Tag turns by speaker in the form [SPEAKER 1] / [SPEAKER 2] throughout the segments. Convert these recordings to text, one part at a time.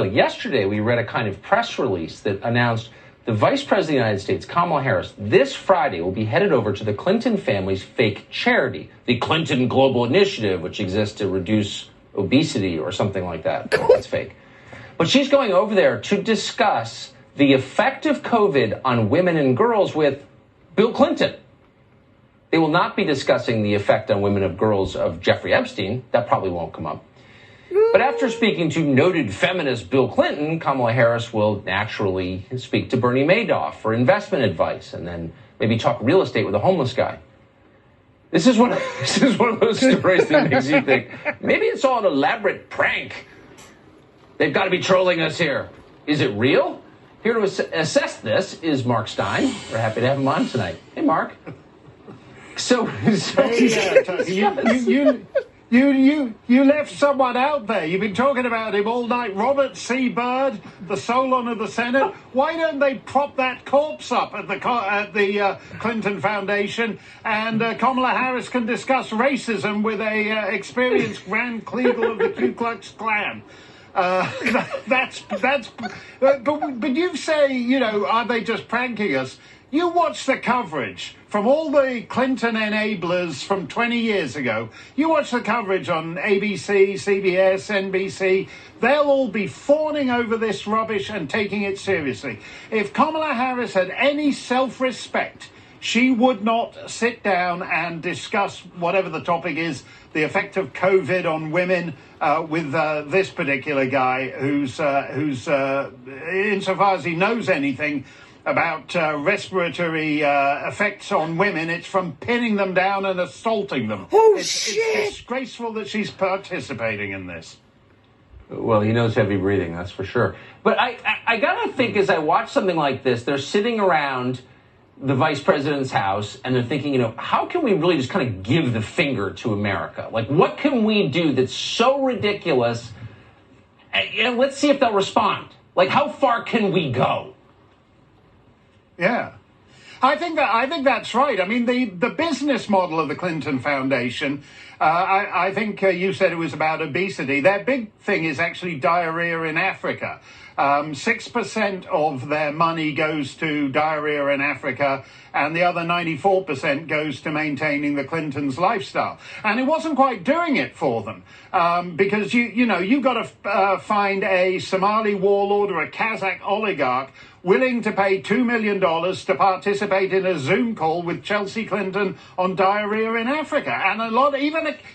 [SPEAKER 1] Yesterday, we read a kind of press release that announced the Vice President of the United States, Kamala Harris, this Friday will be headed over to the Clinton family's fake charity, the Clinton Global Initiative, which exists to reduce obesity or something like that. That's fake. But she's going over there to discuss the effect of COVID on women and girls with Bill Clinton. They will not be discussing the effect on women and girls of Jeffrey Epstein. That probably won't come up. But after speaking to noted feminist Bill Clinton, Kamala Harris will naturally speak to Bernie Madoff for investment advice and then maybe talk real estate with a homeless guy. This is one of those stories that makes you think, maybe it's all an elaborate prank. They've got to be trolling us here. Is it real? Here to assess this is Mark Steyn. We're happy to have him on tonight. Hey, Mark.
[SPEAKER 2] You left someone out there. You've been talking about him all night. Robert C. Byrd, the Solon of the Senate. Why don't they prop that corpse up at the Clinton Foundation, and Kamala Harris can discuss racism with a experienced Grand Kleagle of the Ku Klux Klan? But you say, are they just pranking us? You watch the coverage from all the Clinton enablers from 20 years ago. You watch the coverage on ABC, CBS, NBC. They'll all be fawning over this rubbish and taking it seriously. If Kamala Harris had any self-respect, she would not sit down and discuss whatever the topic is, the effect of COVID on women, with this particular guy who's insofar as he knows anything about respiratory effects on women, it's from pinning them down and assaulting them. It's disgraceful that she's participating in this.
[SPEAKER 1] Well, he knows heavy breathing, that's for sure. But I gotta think, as I watch something like this, they're sitting around the vice president's house and they're thinking, how can we really just kind of give the finger to America? Like, what can we do that's so ridiculous? And let's see if they'll respond. Like, how far can we go?
[SPEAKER 2] Yeah, I think that's right. I mean, the business model of the Clinton Foundation, I think you said it was about obesity. Their big thing is actually diarrhea in Africa. 6% of their money goes to diarrhea in Africa, and the other 94% goes to maintaining the Clintons' lifestyle. And it wasn't quite doing it for them, because you've got to find a Somali warlord or a Kazakh oligarch willing to pay $2 million to participate in a Zoom call with Chelsea Clinton on diarrhea in Africa. And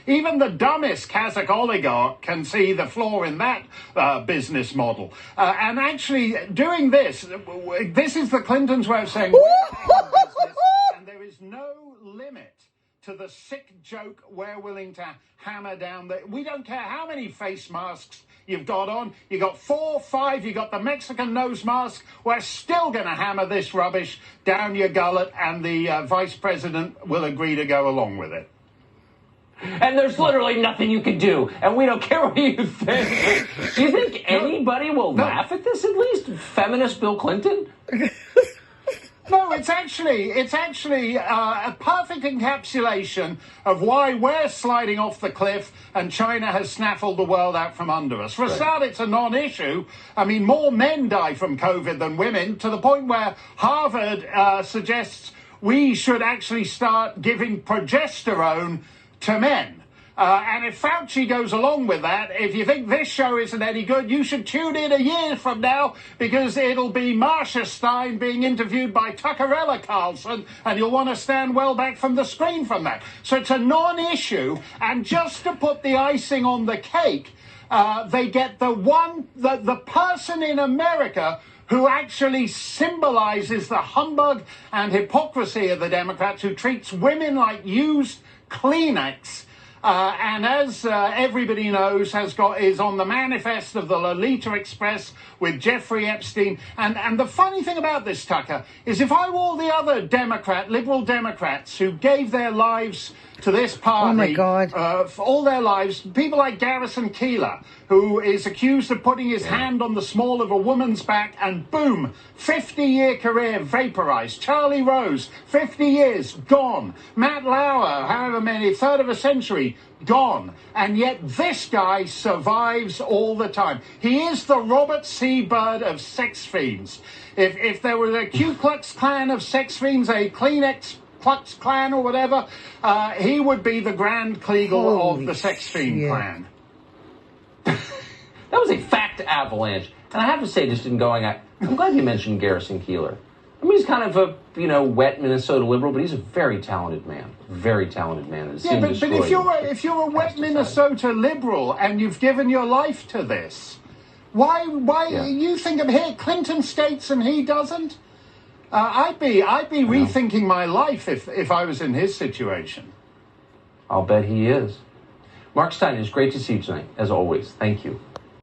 [SPEAKER 2] even the dumbest Kazakh oligarch can see the flaw in that business model. And actually doing this is the Clintons' way of saying, and there is no limit to the sick joke we're willing to hammer down. We don't care how many face masks you've got on. You got 4, 5, you got the Mexican nose mask. We're still going to hammer this rubbish down your gullet, and the vice president will agree to go along with it.
[SPEAKER 1] And there's literally nothing you can do, and we don't care what you think. Do you think anybody will laugh at this, at least? Feminist Bill Clinton?
[SPEAKER 2] No, it's actually a perfect encapsulation of why we're sliding off the cliff and China has snaffled the world out from under us. For a start, it's a non-issue. I mean, more men die from COVID than women, to the point where Harvard suggests we should actually start giving progesterone to men. And if Fauci goes along with that, if you think this show isn't any good, you should tune in a year from now, because it'll be Marsha Stein being interviewed by Tuckerella Carlson, and you'll want to stand well back from the screen from that. So it's a non-issue, and just to put the icing on the cake, they get the person in America who actually symbolizes the humbug and hypocrisy of the Democrats, who treats women like used Kleenex. And as everybody knows, is on the manifest of the Lolita Express with Jeffrey Epstein. And the funny thing about this, Tucker, is if I were all the other liberal Democrats who gave their lives to this party.
[SPEAKER 3] Oh, my God.
[SPEAKER 2] For all their lives. People like Garrison Keillor, who is accused of putting his hand on the small of a woman's back, and boom, 50-year career vaporized. Charlie Rose, 50 years, gone. Matt Lauer, however many, third of a century, gone. And yet this guy survives all the time. He is the Robert C. Byrd of sex fiends. If there was a Ku Klux Klan of sex fiends, a Kleenex Klux Klan or whatever, he would be the Grand Kleagle of the sex fiend clan.
[SPEAKER 1] That was a fact avalanche. And I have to say, just in going, I'm glad you mentioned Garrison Keillor. I mean, he's kind of a, wet Minnesota liberal, but he's a very talented man. Very talented man.
[SPEAKER 2] Yeah, but if you're a wet Minnesota liberal and you've given your life to this, why you think of here, Clinton states and he doesn't? I'd be rethinking my life if I was in his situation.
[SPEAKER 1] I'll bet he is. Mark Steyn, it's great to see you tonight, as always. Thank you.